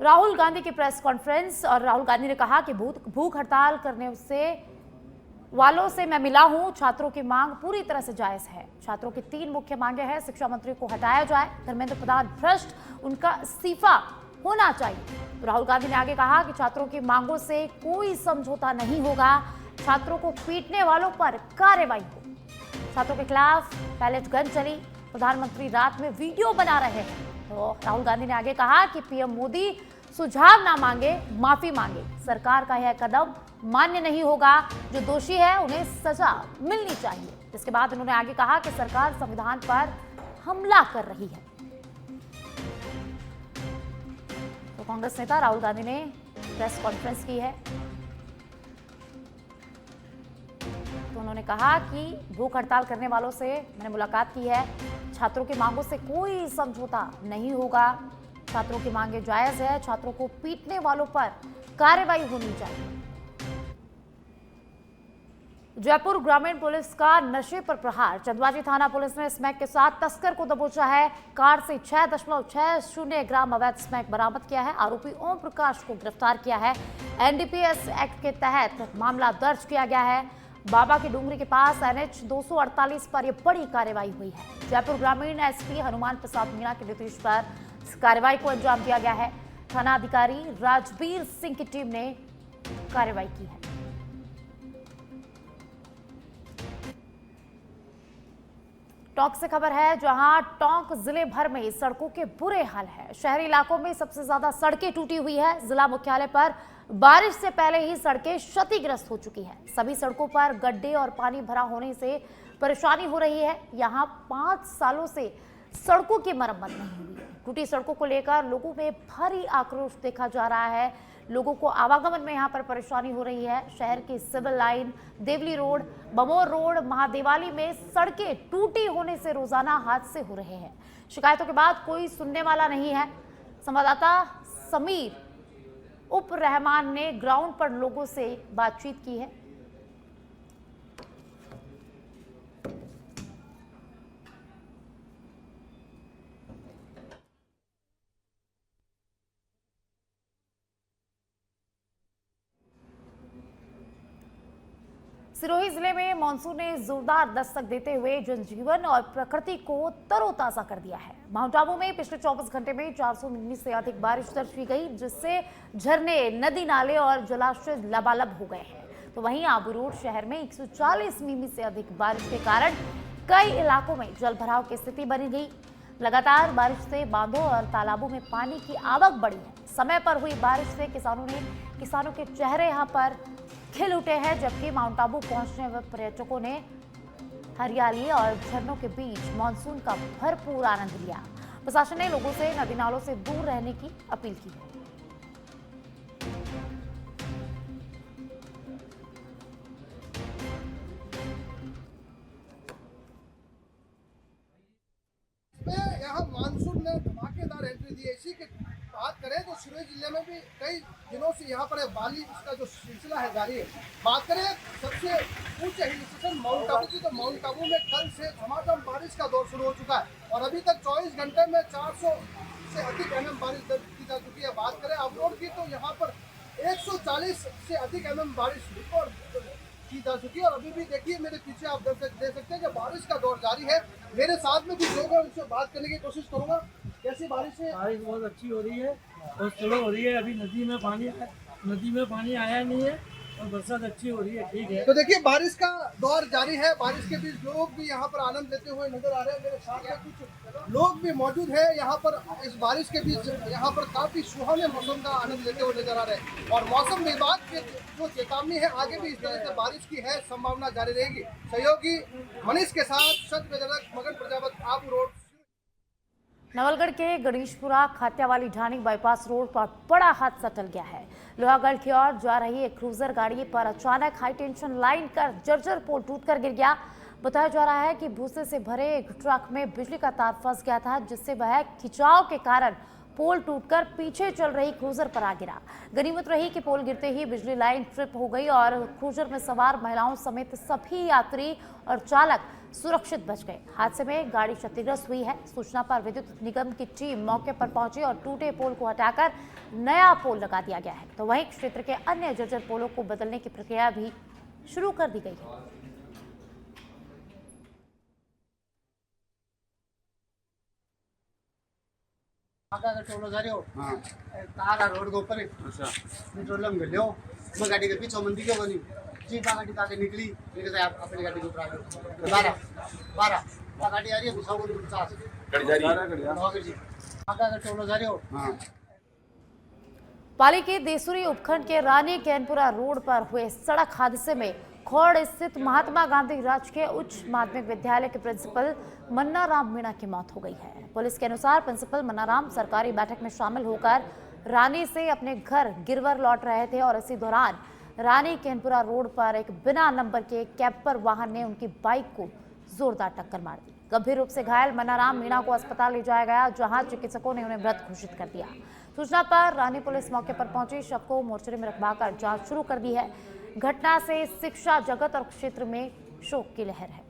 राहुल गांधी की press conference और राहुल गांधी ने कहा कि भूख हड़ताल करने वालों से मैं मिला हूं। छात्रों की मांग पूरी तरह से जायज है। छात्रों की 3 मुख्य मांगे हैं। शिक्षा मंत्री को हटाया जाए, धर्मेंद्र प्रधान भ्रष्ट, उनका इस्तीफा होना चाहिए। तो राहुल गांधी ने आगे कहा कि छात्रों की मांगों से कोई समझौता नहीं होगा। छात्रों को पीटने वालों पर कार्रवाई हो। छात्रों के खिलाफ पैलेट गन चली। प्रधानमंत्री रात में वीडियो बना रहे हैं। तो राहुल गांधी ने आगे कहा कि पीएम मोदी सुझाव ना मांगे, माफी मांगे। सरकार का यह कदम मान्य नहीं होगा। जो दोषी है उन्हें सजा मिलनी चाहिए। इसके बाद उन्होंने आगे कहा कि सरकार संविधान पर हमला कर रही है। तो कांग्रेस नेता राहुल गांधी ने प्रेस कॉन्फ्रेंस की है। तो उन्होंने कहा कि भूख हड़ताल करने वालों से मैंने मुलाकात की है। छात्रों की मांगों से कोई समझौता नहीं होगा। छात्रों की मांगे जायज है। छात्रों को पीटने वालों पर कार्रवाई होनी चाहिए। जयपुर ग्रामीण पुलिस का नशे पर प्रहार। चंदवाजी थाना पुलिस ने स्मैक के साथ तस्कर को दबोचा है। कार से 6.60 ग्राम अवैध स्मैक बरामद किया है। आरोपी ओम प्रकाश को गिरफ्तार किया है। एनडीपीएस एक्ट के तहत मामला दर्ज किया गया है। बाबा की डूंगरी के पास NH 248 पर यह बड़ी कार्रवाई हुई है। जयपुर ग्रामीण एसपी हनुमान प्रसाद मीणा के निर्देश पर इस कार्रवाई को अंजाम दिया गया है। थाना अधिकारी राजवीर सिंह की टीम ने कार्रवाई की है। टोंक से खबर है, जहां टोंक जिले भर में सड़कों के बुरे हाल है। शहरी इलाकों में सबसे ज्यादा सड़कें टूटी हुई है। जिला मुख्यालय पर बारिश से पहले ही सड़कें क्षतिग्रस्त हो चुकी है। सभी सड़कों पर गड्ढे और पानी भरा होने से परेशानी हो रही है। यहां 5 सालों से सड़कों की मरम्मत नहीं हुई है। टूटी सड़कों को लेकर लोगों में भारी आक्रोश देखा जा रहा है। लोगों को आवागमन में यहां पर परेशानी हो रही है। शहर की civil line, Devli road, Bamor road, Mahadevali में सड़कें टूटी होने से रोजाना हादसे हो रहे हैं। शिकायतों के बाद कोई सुनने वाला नहीं है। संवाददाता समीर उप रहमान ने ग्राउंड पर लोगों से बातचीत की है। सिरोही जिले में मानसून ने जोरदार दस्तक देते हुए जनजीवन और प्रकृति को तरोताजा कर दिया है। माउंट आबू में पिछले 24 घंटे में 400 मिमी से अधिक बारिश दर्ज की गई, जिससे झरने, नदी नाले और जलाशय लबालब हो गए हैं। तो वहीं आबू रोड शहर में 140 मिमी से अधिक बारिश के कारण कई इलाकों में जलभराव की स्थिति बनी गई। लगातार बारिश से बांधों और तालाबों में पानी की आवक बढ़ी है। समय पर हुई बारिश से किसानों के चेहरे यहां पर खिल उठे हैं, जबकि माउंट आबू पहुंचने वाले पर्यटकों ने हरियाली और झरनों के बीच मानसून का भरपूर आनंद लिया। प्रशासन ने लोगों से नदी नालों से दूर रहने की अपील की है। यहाँ मानसून ने धमाकेदार एंट्री दी है। इसी की बात करें तो सिरोही जिले में भी कई दिनों से यहाँ पर बाली इसका जो सिलसिला है जारी है। बात करें सबसे ऊंचे हिल स्टेशन माउंट आबू की, तो माउंट आबू में कल से झमाझम बारिश का दौर शुरू हो चुका है और अभी तक 24 घंटे में 400 से अधिक mm बारिश दर्ज की जा चुकी है। बात करें अबरोड की, तो यहाँ पर 140 से अधिक mm बारिश रिकॉर्ड की जा चुकी है। और अभी भी देखिए मेरे पीछे आप देख सकते हैं कि बारिश का दौर जारी है। मेरे साथ में कुछ लोग हैं, उनसे बात करने की कोशिश करूंगा। कैसी बारिश है? बारिश बहुत अच्छी हो रही है और स्लो हो रही है। अभी नदी में पानी आया नहीं है और बरसात अच्छी हो रही है, ठीक है। तो देखिए बारिश का दौर जारी है। बारिश के बीच लोग भी यहाँ पर आनंद लेते हुए नजर आ रहे हैं। मेरे साथ में कुछ लोग भी मौजूद हैं यहाँ पर। इस बारिश के बीच यहाँ पर काफी सुहाने मौसम का आनंद लेते हुए नजर आ रहे हैं। और मौसम विभाग की जो चेतावनी है, आगे भी इस तरह से बारिश की है संभावना जारी रहेगी। सहयोगी मनीष के साथ सत्यवेदनक, मगन प्रजापत, आबू रोड। नवलगढ़ के गणेशपुरा खात्यावाली ढाणी बाईपास रोड पर बड़ा हादसा टल गया है। लोहागढ़ की ओर जा रही एक क्रूजर गाड़ी पर अचानक हाई टेंशन लाइन का जर्जर पोल टूटकर गिर गया। बताया जा रहा है कि भूसे से भरे एक ट्रक में बिजली का तार फंस गया था, जिससे वह खिंचाव के कारण पोल टूटकर पीछे चल रही क्रूजर पर आ गिरा। गनीमत रही कि पोल गिरते ही बिजली लाइन ट्रिप हो गई और क्रूजर में सवार महिलाओं समेत सभी यात्री और चालक सुरक्षित बच गए। हादसे में गाड़ी क्षतिग्रस्त हुई है। सूचना पर विद्युत निगम की टीम मौके पर पहुंची और टूटे पोल को हटाकर नया पोल लगा दिया गया है। तो वहीं क्षेत्र के अन्य जर्जर पोलों को बदलने की प्रक्रिया भी शुरू कर दी गई है। टोलो जा रहे हो तारा रोड के ऊपर पेट्रोलियम गलियो मैं गाड़ी के पीछे मंदी क्यों बनी जीपा गाड़ी ताके निकली लेके जाए अपनी गाड़ी के ऊपर आ गए 12 गाड़ी आ रही है 250 गाड़ी जा रही है जी आगे टोलो जा रहे हो पाली के देसुरी उपखंड के रानी कैनपुरा रोड पर हुए सड़क हादसे में खौड़ स्थित महात्मा गांधी राजकीय उच्च माध्यमिक विद्यालय के प्रिंसिपल मन्ना राम मीणा की मौत हो गई है। पुलिस के अनुसार प्रिंसिपल मन्ना राम सरकारी बैठक में शामिल होकर रानी से अपने घर गिरवर लौट रहे थे और इसी दौरान रानी कैनपुरा रोड पर एक बिना नंबर के कैम्पर वाहन ने उनकी बाइक को जोरदार टक्कर मार दी। गंभीर रूप से घायल मन्ना राम मीणा को अस्पताल ले जाया गया, जहां चिकित्सकों ने उन्हें मृत घोषित कर दिया। सूचना पर रानी पुलिस मौके पर पहुंची, शव को मोर्चरी में रखवाकर जांच शुरू कर दी है। घटना से शिक्षा जगत और क्षेत्र में शोक की लहर है।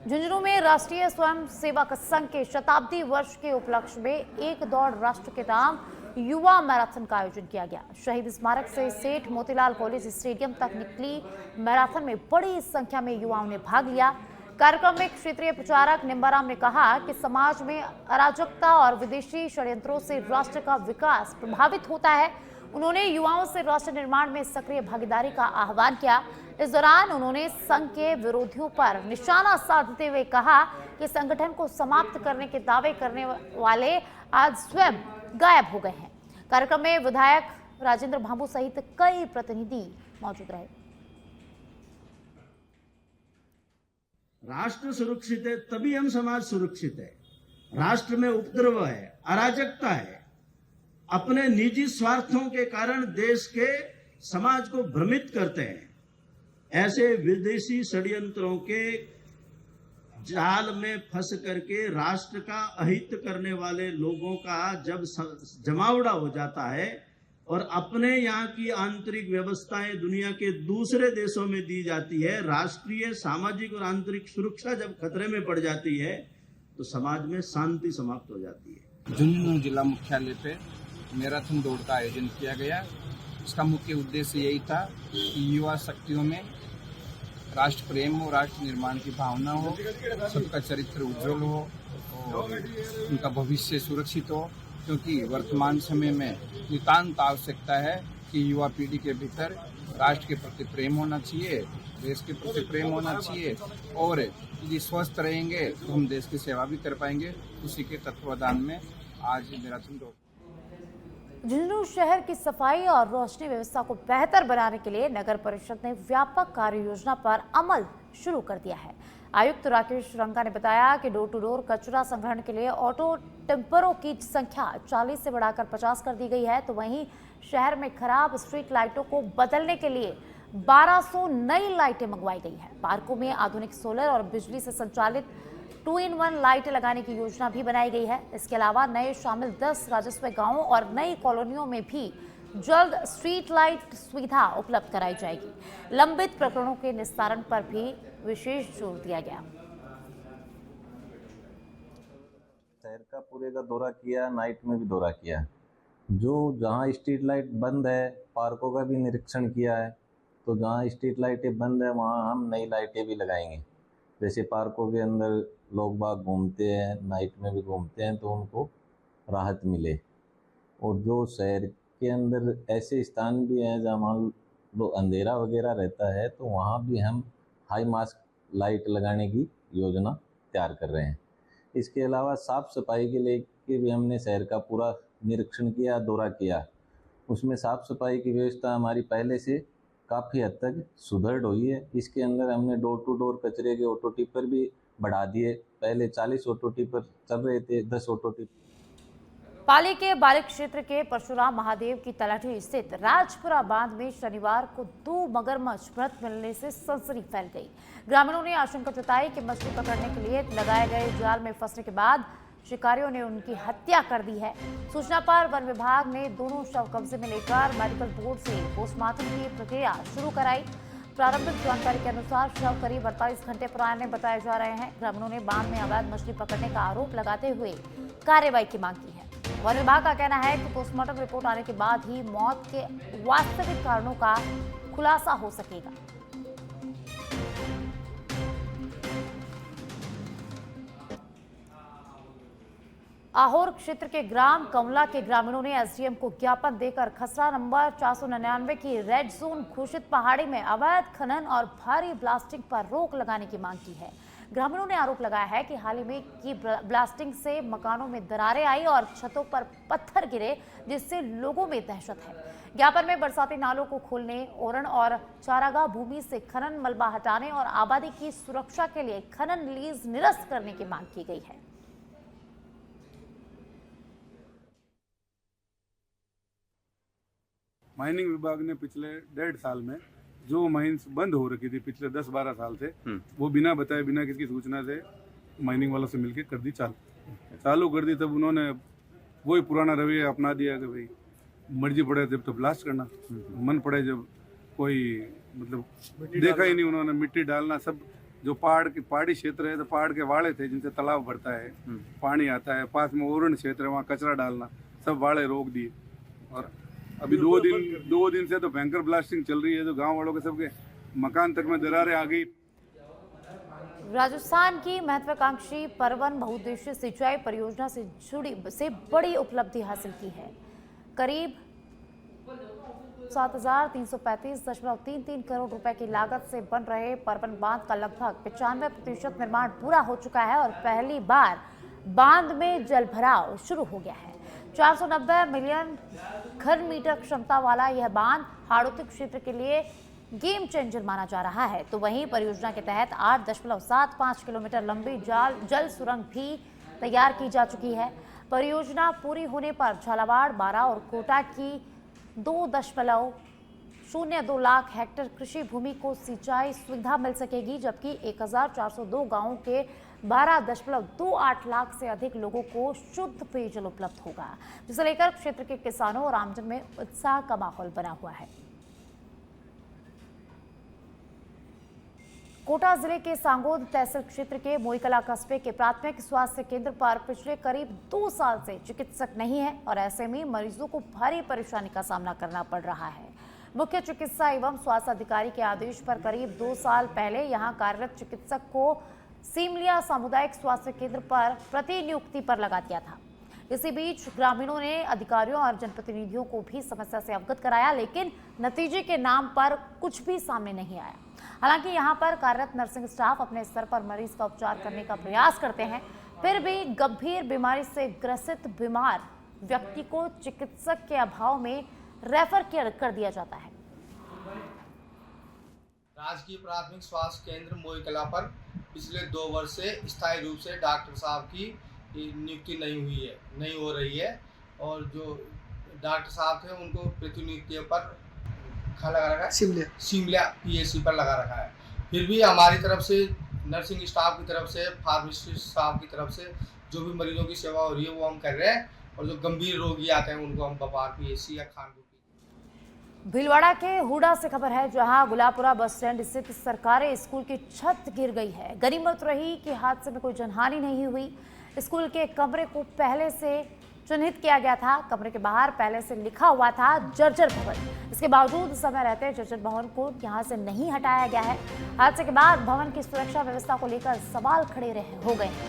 झुंझुनू में राष्ट्रीय स्वयं सेवक संघ के शताब्दी वर्ष के उपलक्ष्य में एक दौड़ राष्ट्र के नाम युवा मैराथन का आयोजन किया गया। शहीद स्मारक से सेठ मोतीलाल कॉलेज स्टेडियम तक निकली मैराथन में बड़ी संख्या में युवाओं ने भाग लिया। कार्यक्रम में क्षेत्रीय प्रचारक निम्बाराम ने कहा कि समाज में अराजकता और विदेशी षड्यंत्रों से राष्ट्र का विकास प्रभावित होता है। उन्होंने युवाओं से राष्ट्र निर्माण में सक्रिय भागीदारी का आह्वान किया। इस दौरान उन्होंने संघ के विरोधियों पर निशाना साधते हुए कहा कि संगठन को समाप्त करने के दावे करने वाले आज स्वयं गायब हो गए हैं। कार्यक्रम में विधायक राजेंद्र भांबू सहित कई प्रतिनिधि मौजूद रहे। राष्ट्र सुरक्षित है तभी हम समाज सुरक्षित है। राष्ट्र में उपद्रव है, अराजकता है, अपने निजी स्वार्थों के कारण देश के समाज को भ्रमित करते हैं। ऐसे विदेशी षड्यंत्रों के जाल में फंस करके राष्ट्र का अहित करने वाले लोगों का जब जमावड़ा हो जाता है और अपने यहाँ की आंतरिक व्यवस्थाएं दुनिया के दूसरे देशों में दी जाती है, राष्ट्रीय सामाजिक और आंतरिक सुरक्षा जब खतरे में पड़ जाती है तो समाज में शांति समाप्त हो जाती है। झुंझुनू जिला मुख्यालय पे मैराथन दौड़ का आयोजन किया गया। इसका मुख्य उद्देश्य यही था कि युवा शक्तियों में राष्ट्र प्रेम और राष्ट्र निर्माण की भावना हो, सबका चरित्र उज्जवल हो और उनका भविष्य सुरक्षित हो, क्योंकि वर्तमान समय में नितांत आवश्यकता है कि युवा पीढ़ी के भीतर राष्ट्र के प्रति प्रेम होना चाहिए, देश के प्रति प्रेम होना चाहिए और यदि स्वस्थ रहेंगे तो हम देश की सेवा भी कर पाएंगे। उसी के तत्वावधान में आज मैराथन दौड़। झुंझुनू शहर की सफाई और रोशनी व्यवस्था को बेहतर बनाने के लिए नगर परिषद ने व्यापक कार्य योजना पर अमल शुरू कर दिया है। आयुक्त राकेश रंगा ने बताया कि डोर टू डोर कचरा संग्रहण के लिए ऑटो टेम्परों की संख्या 40 से बढ़ाकर 50 कर दी गई है। तो वहीं शहर में खराब स्ट्रीट लाइटों को बदलने के लिए 1200 नई लाइटें मंगवाई गई है। पार्कों में आधुनिक सोलर और बिजली से संचालित 2-in-1 लाइटें लगाने की योजना भी बनाई गई है। इसके अलावा नए शामिल 10 राजस्व गांवों और नई कॉलोनियों में भी जल्द स्ट्रीट लाइट सुविधा उपलब्ध कराई जाएगी। लंबित प्रकरणों के निस्तारण पर भी विशेष जोर दिया गया। शहर का पूरे का दौरा किया, नाइट में भी दौरा किया। जो जहां स्ट्रीट लाइट बंद है, पार्कों का भी निरीक्षण किया है। तो जहां स्ट्रीट लाइटें बंद है वहां हम नई लाइटें भी लगाएंगे। जैसे पार्कों के अंदर लोग बाग घूमते हैं, नाइट में भी घूमते हैं, तो उनको राहत मिले। और जो शहर के अंदर ऐसे स्थान भी हैं जहाँ मान लो अंधेरा वगैरह रहता है, तो वहाँ भी हम हाई मास्क लाइट लगाने की योजना तैयार कर रहे हैं। इसके अलावा साफ़ सफाई के लिए भी हमने शहर का पूरा निरीक्षण किया, दौरा किया। उसमें साफ़ सफाई की व्यवस्था हमारी पहले से काफ़ी हद तक सुदृढ़ हुई है। इसके अंदर हमने डोर टू डोर कचरे के ऑटो टिपर भी बढ़ा दिए। पहले 40 ऑटो टिपर चल रहे थे, 10 ऑटो टिपर। पाली के बालिक क्षेत्र के परशुराम महादेव की तलहटी स्थित राजपुरा बांध में शनिवार को 2 मगरमच्छ मृत मिलने से सनसनी फैल गई। ग्रामीणों ने आशंका जताई कि मछली पकड़ने के लिए लगाए गए जाल में फंसने के बाद शिकारियों ने उनकी हत्या कर दी है। सूचना पर वन विभाग ने दोनों शव कब्जे में लेकर मेडिकल बोर्ड से पोस्टमार्टम की प्रक्रिया शुरू कराई। प्रारंभिक जानकारी के अनुसार शव करीब 48 घंटे पुराने बताए जा रहे हैं। ग्रामीणों ने बांध में अवैध मछली पकड़ने का आरोप लगाते हुए कार्रवाई की मांग की है। वन विभाग का कहना है कि पोस्टमार्टम रिपोर्ट आने के बाद ही मौत के वास्तविक कारणों का खुलासा हो सकेगा। आहोर क्षेत्र के ग्राम कमला के ग्रामीणों ने एसडीएम को ज्ञापन देकर खसरा नंबर 499 की रेड जोन घोषित पहाड़ी में अवैध खनन और भारी ब्लास्टिंग पर रोक लगाने की मांग की है। ग्रामीणों ने आरोप लगाया है कि हाल ही में की ब्लास्टिंग से मकानों में दरारें आई और छतों पर पत्थर गिरे, जिससे लोगों में दहशत है। ज्ञापन में बरसाती नालों को खोलने, ओरण और चारागाह भूमि से खनन मलबा हटाने और आबादी की सुरक्षा के लिए खनन लीज निरस्त करने की मांग की गई है। माइनिंग विभाग ने पिछले 1.5 साल में जो माइंस बंद हो रखी थी पिछले 10-12 साल से, वो बिना बताए बिना किसी सूचना से माइनिंग वालों से मिलकर कर दी चालू कर दी। तब उन्होंने वही पुराना रवैया अपना दिया कि भाई मर्जी पड़े जब तो ब्लास्ट करना, मन पड़े जब कोई मतलब देखा ही नहीं उन्होंने। मिट्टी डालना सब जो पहाड़ी क्षेत्र है, तो पहाड़ के वाड़े थे जिनसे तालाब भरता है, पानी आता है, पास में ओरण क्षेत्र है, वहाँ कचरा डालना, सब वाड़े रोक दिए। और अभी दो दिन से तो भयंकर ब्लास्टिंग चल रही है, तो गांव वालों के सबके मकान तक में दरारें आ गई। राजस्थान की महत्वाकांक्षी परवन बहुउद्देशीय सिंचाई परियोजना से बड़ी उपलब्धि हासिल की है। करीब 7,335.33 करोड़ रुपए की लागत से बन रहे परवन बांध का लगभग 95% निर्माण पूरा हो चुका है और पहली बार बांध में जलभराव शुरू हो गया है। 490 मिलियन घन मीटर क्षमता वाला यह बांध हाड़ौती क्षेत्र के लिए गेम चेंजर माना जा रहा है। तो वहीं परियोजना के तहत 8.75 किलोमीटर लंबी जल सुरंग भी तैयार की जा चुकी है। परियोजना पूरी होने पर झालावाड़, बारां और कोटा की 2.02 लाख हेक्टेयर कृषि भूमि को सिंचाई सुविधा मिल सकेगी, जबकि 1402 गांवों के 12.28 लाख से अधिक लोगों को शुद्ध पेयजल उपलब्ध होगा, जिसे लेकर क्षेत्र के किसानों और आमजन में उत्साह का माहौल बना हुआ है। कोटा जिले के सांगोद तहसील क्षेत्र के मोईकला कस्बे के प्राथमिक स्वास्थ्य केंद्र पर पिछले करीब 2 साल से चिकित्सक नहीं है और ऐसे में मरीजों को भारी परेशानी का सामना करना पड़ रहा है। मुख्य चिकित्सा एवं स्वास्थ्य अधिकारी के आदेश पर करीब 2 साल पहले यहां कार्यरत चिकित्सक को सीमलिया सामुदायिक स्वास्थ्य केंद्र पर प्रतिनियुक्ति पर लगा दिया था। इसी बीच ग्रामीणों ने अधिकारियों और जनप्रतिनिधियों को भी समस्या से अवगत कराया, लेकिन नतीजे के नाम पर कुछ भी सामने नहीं आया। हालांकि यहां पर कार्यरत नर्सिंग स्टाफ अपने स्तर पर मरीज का उपचार करने का प्रयास करते हैं, फिर भी गंभीर बीमारी से ग्रसित बीमार व्यक्ति को चिकित्सक के अभाव में रेफर कर दिया जाता है। राजकीय प्राथमिक स्वास्थ्य केंद्र मोईकला पर पिछले 2 वर्ष से स्थायी रूप से डॉक्टर साहब की नियुक्ति नहीं हो रही है और जो डॉक्टर साहब थे उनको प्रतिनियुक्ति पर लगा रखा है, शिमला पीएचसी पर लगा रखा है। फिर भी हमारी तरफ से, नर्सिंग स्टाफ की तरफ से, फार्मासिस्ट स्टाफ की तरफ से जो भी मरीजों की सेवा हो रही है वो हम कर रहे हैं और जो गंभीर रोगी आते हैं उनको हम बपार पीएचसी या खानपुर। भीलवाड़ा के हुडा से खबर है, जहां गुलापुरा बस स्टैंड स्थित सरकारी स्कूल की छत गिर गई है। गनीमत रही कि हादसे में कोई जनहानि नहीं हुई। स्कूल के कमरे को पहले से चिन्हित किया गया था। कमरे के बाहर पहले से लिखा हुआ था जर्जर भवन। इसके बावजूद समय रहते जर्जर भवन को यहां से नहीं हटाया गया है। हादसे के बाद भवन की सुरक्षा व्यवस्था को लेकर सवाल खड़े हो गए हैं।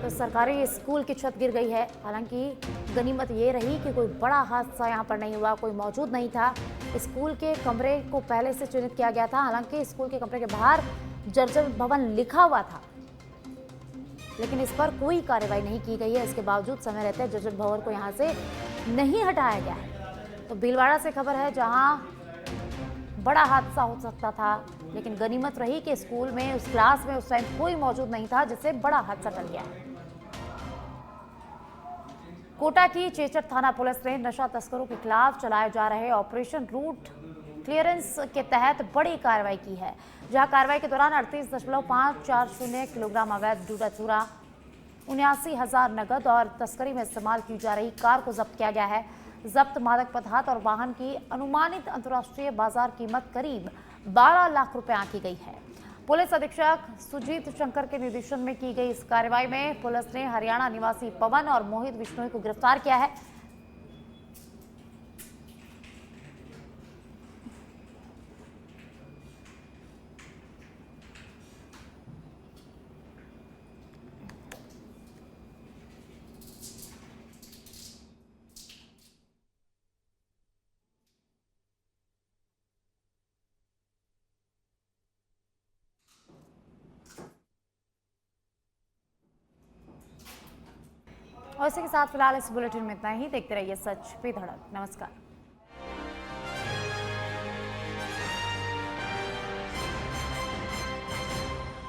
तो सरकारी स्कूल की छत गिर गई है। हालांकि गनीमत ये रही कि कोई बड़ा हादसा यहाँ पर नहीं हुआ, कोई मौजूद नहीं था। स्कूल के कमरे को पहले से चिन्हित किया गया था। हालांकि स्कूल के कमरे के बाहर जर्जर भवन लिखा हुआ था, लेकिन इस पर कोई कार्रवाई नहीं की गई है। इसके बावजूद समय रहते जर्जर भवन को यहाँ से नहीं हटाया गया है। तो भीलवाड़ा से खबर है, जहाँ बड़ा हादसा हो सकता था, लेकिन गनीमत रही कि स्कूल में, उस क्लास में उस टाइम कोई मौजूद नहीं था, जिससे बड़ा हादसा टल गया। कोटा की चेचर थाना पुलिस ने नशा तस्करों के खिलाफ चलाए जा रहे ऑपरेशन रूट क्लियरेंस के तहत बड़ी कार्रवाई की है, जहां कार्रवाई के दौरान 38.540 किलोग्राम अवैध डूडा चूरा, 79,000 नकद और तस्करी में इस्तेमाल की जा रही कार को जब्त किया गया है। जब्त मादक पदार्थ और वाहन की अनुमानित अंतर्राष्ट्रीय बाजार कीमत करीब 12 लाख रुपए आंकी गई है। पुलिस अधीक्षक सुजीत शंकर के निर्देशन में की गई इस कार्रवाई में पुलिस ने हरियाणा निवासी पवन और मोहित बिश्नोई को गिरफ्तार किया है। और इसी के साथ फिलहाल इस बुलेटिन में इतना ही। देखते रहिए सच पे धड़क। नमस्कार।